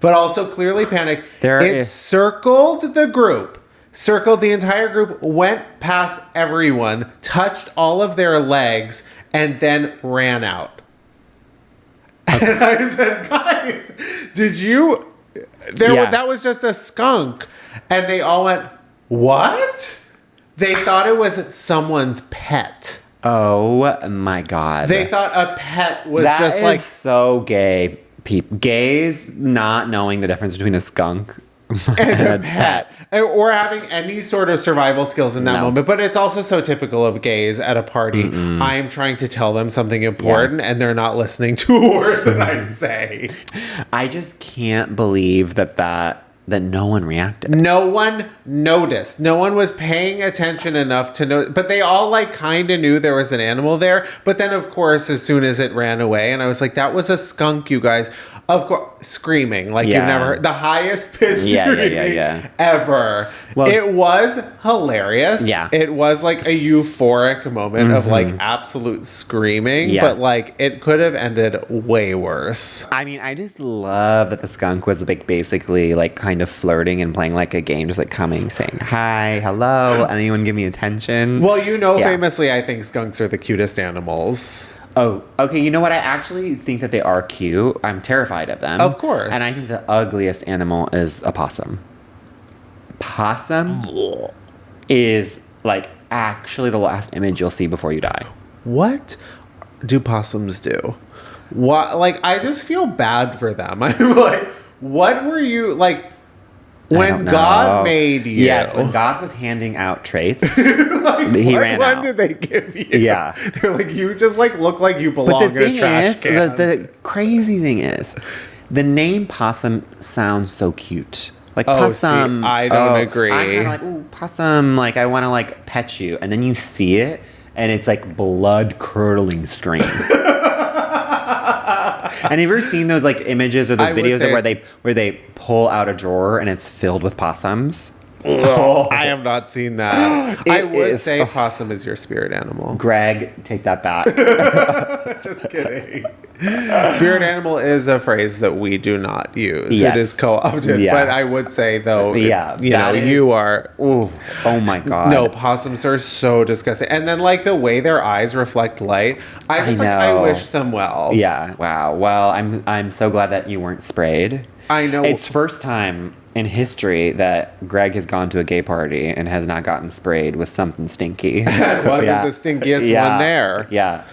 but also clearly panicked. It circled the group. Circled the entire group, went past everyone, touched all of their legs, and then ran out. Okay. And I said, guys, did you... That was just a skunk. And they all went, what? They thought it was someone's pet. Oh, my God. They thought a pet was just like... so gay. Gays not knowing the difference between a skunk and a pet. Or having any sort of survival skills in that moment. But it's also so typical of gays at a party. I'm trying to tell them something important and they're not listening to a word that I say. I just can't believe that no one reacted. No one noticed. No one was paying attention enough to know. But they all like kind of knew there was an animal there. But then, of course, as soon as it ran away, and I was like, that was a skunk, you guys. Of course, screaming like you've never heard. The highest pitch screaming ever. Well, it was hilarious. Yeah. It was like a euphoric moment of like absolute screaming. Yeah. But like it could have ended way worse. I mean, I just love that the skunk was like basically like kind of flirting and playing like a game, just like coming, saying, hi, hello, anyone give me attention? Well, famously, I think skunks are the cutest animals. Oh, okay. You know what? I actually think that they are cute. I'm terrified of them. Of course. And I think the ugliest animal is a possum. Possum is like actually the last image you'll see before you die. What do possums do? What? Like, I just feel bad for them. I'm like, what were you like? When God made you. Yes, when God was handing out traits, he ran out. What did they give you? Yeah. They're like, you just like look like you belong in a trash can. The crazy thing is, the name possum sounds so cute. Like possum. See, I don't agree. I'm kind of like, ooh, possum. Like, I want to like pet you. And then you see it, and it's like blood curdling string. And have you ever seen those like images or those videos where they pull out a drawer and it's filled with possums? Oh, I have not seen that. I would say possum is your spirit animal. Greg, take that back. Just kidding. Spirit animal is a phrase that we do not use. Yes. It is co-opted. Yeah. But I would say, though, you are... Ooh, oh, my God. No, possums are so disgusting. And then, like, the way their eyes reflect light, I wish them well. Yeah. Wow. Well, I'm so glad that you weren't sprayed. I know. It's first time in history that Greg has gone to a gay party and has not gotten sprayed with something stinky. That wasn't the stinkiest one there. Yeah.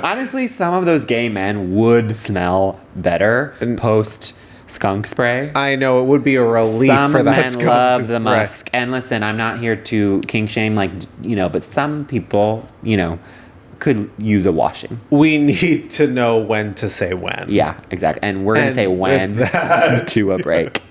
Honestly, some of those gay men would smell better post skunk spray. I know, it would be a relief for that skunk to spray. Some men love the musk. And listen, I'm not here to kink shame, but some people, could use a washing. We need to know when to say when. Yeah, exactly. And we're going to say when to a break.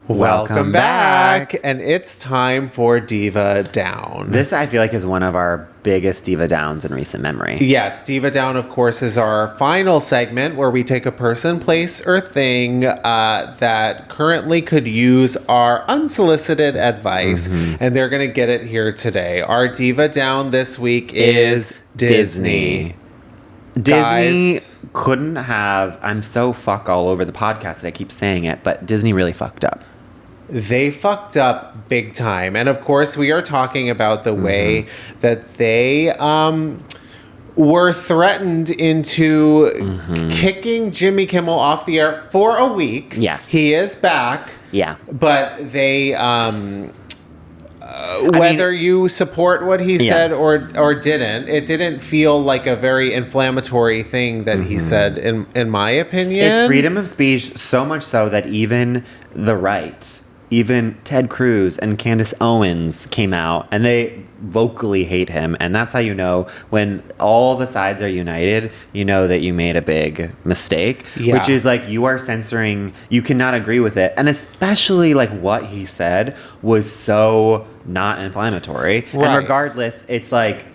Welcome back. And it's time for Diva Down. This, I feel like, is one of our biggest Diva Downs in recent memory. Yes, Diva Down, of course, is our final segment where we take a person, place, or thing that currently could use our unsolicited advice. And they're going to get it here today. Our Diva Down this week is Disney. Disney couldn't have... I'm so fuck all over the podcast that I keep saying it, but Disney really fucked up. They fucked up big time. And of course, we are talking about the way that they were threatened into kicking Jimmy Kimmel off the air for a week. Yes. He is back. Yeah. But they whether you support what he said or didn't, it didn't feel like a very inflammatory thing that he said, in my opinion. It's freedom of speech, so much so that even the right, even Ted Cruz and Candace Owens came out and they vocally hate him. And that's how you know when all the sides are united, you know that you made a big mistake, which is like you are censoring, you cannot agree with it. And especially like what he said was so not inflammatory. Right. And regardless, it's like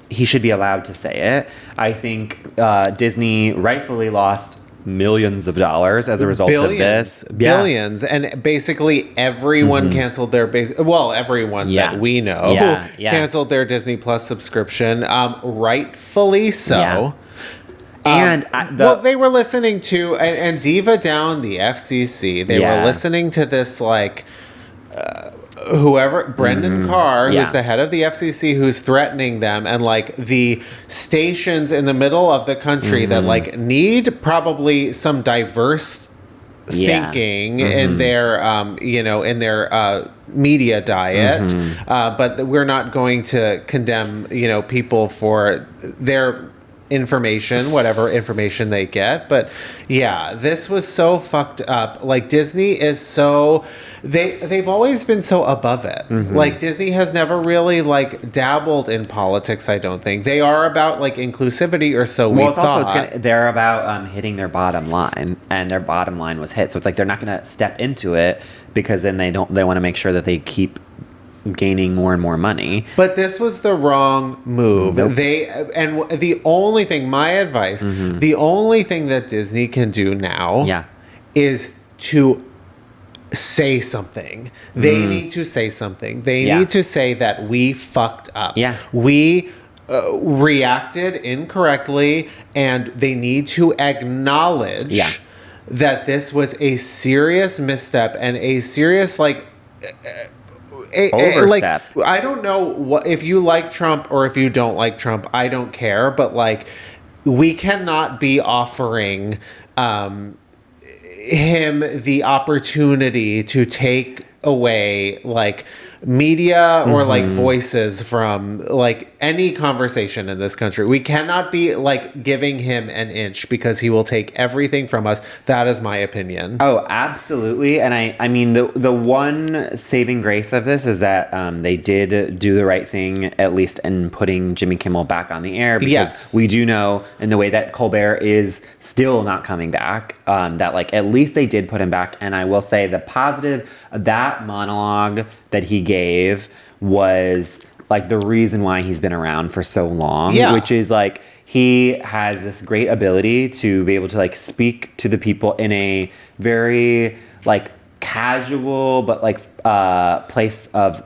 he should be allowed to say it. I think Disney rightfully lost millions of dollars as a result of this. Billions. And basically everyone canceled their everyone that we know canceled their Disney Plus subscription, rightfully so. And they were listening to and Diva Down, the FCC, they were listening to this like whoever, Brendan Carr, who's the head of the FCC, who's threatening them, and like the stations in the middle of the country that like need probably some diverse thinking in their in their media diet, but we're not going to condemn people for their information, whatever information they get. But this was so fucked up. Like Disney is so they've always been so above it. Like Disney has never really like dabbled in politics. I don't think they are about like inclusivity, or so we thought. They're about hitting their bottom line, and their bottom line was hit. So it's like they're not going to step into it because then they want to make sure that they keep gaining more and more money. But this was the wrong move. The only thing, my advice, the only thing that Disney can do now is to say something. They need to say something. They need to say that we fucked up. We reacted incorrectly, and they need to acknowledge that this was a serious misstep and a serious overstep. Like, I don't know what if you like Trump or if you don't like Trump. I don't care, but like, we cannot be offering him the opportunity to take away like media or like voices from like any conversation in this country. We cannot be like giving him an inch because he will take everything from us. That is my opinion. Oh, absolutely. And I mean, the one saving grace of this is that they did do the right thing, at least in putting Jimmy Kimmel back on the air, because we do know in the way that Colbert is still not coming back, that like at least they did put him back. And I will say the positive of that monologue that he gave was like the reason why he's been around for so long, which is like he has this great ability to be able to like speak to the people in a very like casual but like place of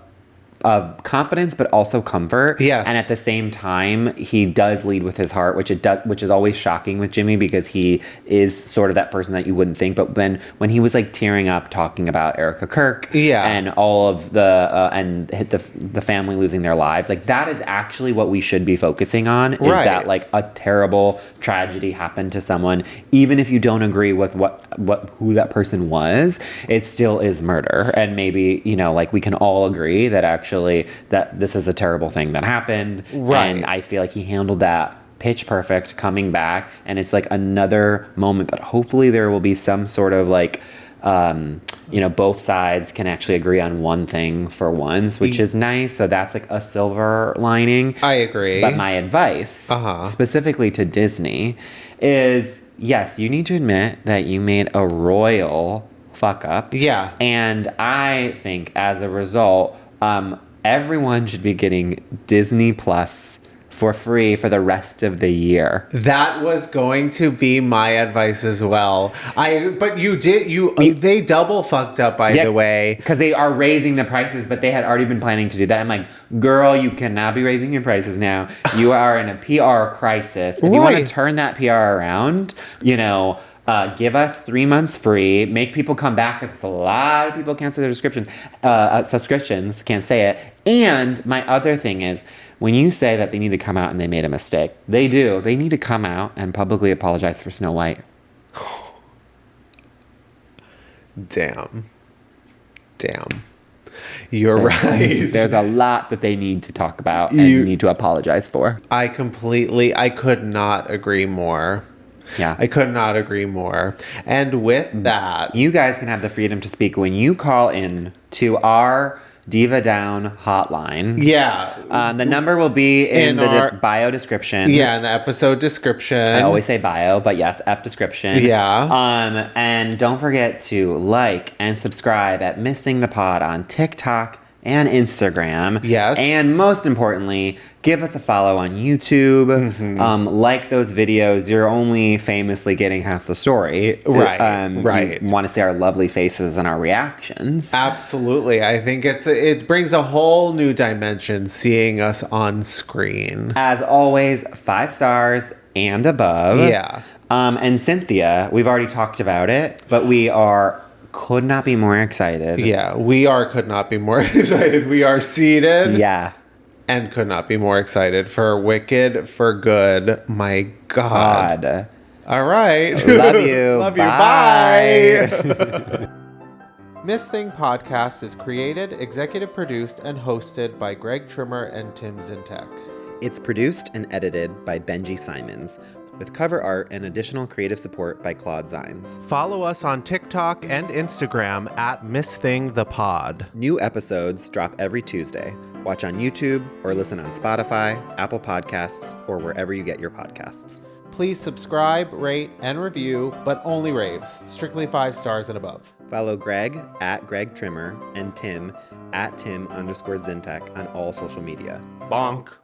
confidence, but also comfort. Yes. And at the same time, he does lead with his heart, which is always shocking with Jimmy, because he is sort of that person that you wouldn't think. But then when he was like tearing up talking about Erica Kirk and all of the and hit the family losing their lives, like that is actually what we should be focusing on. Is that like a terrible tragedy happened to someone, even if you don't agree with who that person was, it still is murder. And maybe like we can all agree that actually that this is a terrible thing that happened. And I feel like he handled that pitch perfect coming back. And it's like another moment that hopefully there will be some sort of like, both sides can actually agree on one thing for once, which is nice. So that's like a silver lining. I agree. But my advice, specifically to Disney, is yes, you need to admit that you made a royal fuck up. Yeah. And I think as a result, everyone should be getting Disney Plus for free for the rest of the year. That was going to be my advice as well. They double fucked up, by the way. Because they are raising the prices, but they had already been planning to do that. I'm like, girl, you cannot be raising your prices now. You are in a PR crisis. If you want to turn that PR around, give us 3 months free, make people come back, because a lot of people cancel their subscriptions, can't say it. And my other thing is, when you say that they need to come out and they made a mistake, they do. They need to come out and publicly apologize for Snow White. Damn. You're right. There's a lot that they need to talk about and need to apologize for. I could not agree more. Yeah. I could not agree more. And with that, you guys can have the freedom to speak when you call in to our Diva Down hotline. Yeah. The number will be in the bio description. Yeah, in the episode description. I always say bio, but yes, ep description. Yeah. And don't forget to like and subscribe at Missing the Pod on TikTok and Instagram. Yes. And most importantly, give us a follow on YouTube. Like those videos. You're only famously getting half the story. Right. You want to see our lovely faces and our reactions. Absolutely. I think it brings a whole new dimension seeing us on screen. As always, 5 stars and above. Yeah. And Cynthia, we've already talked about it, but could not be more excited. Yeah, could not be more excited. We are seated. Yeah. And could not be more excited for Wicked for Good. My God. All right. Love you. Love you. Bye. Bye. Miss Thing Podcast is created, executive produced, and hosted by Greg Trimmer and Tim Zintek. It's produced and edited by Benji Simons, with cover art and additional creative support by Claude Zines. Follow us on TikTok and Instagram at Miss Thing the Pod. New episodes drop every Tuesday. Watch on YouTube or listen on Spotify, Apple Podcasts, or wherever you get your podcasts. Please subscribe, rate, and review, but only raves. Strictly 5 stars and above. Follow Greg at Greg Trimmer and Tim at Tim_Zintek on all social media. BONK.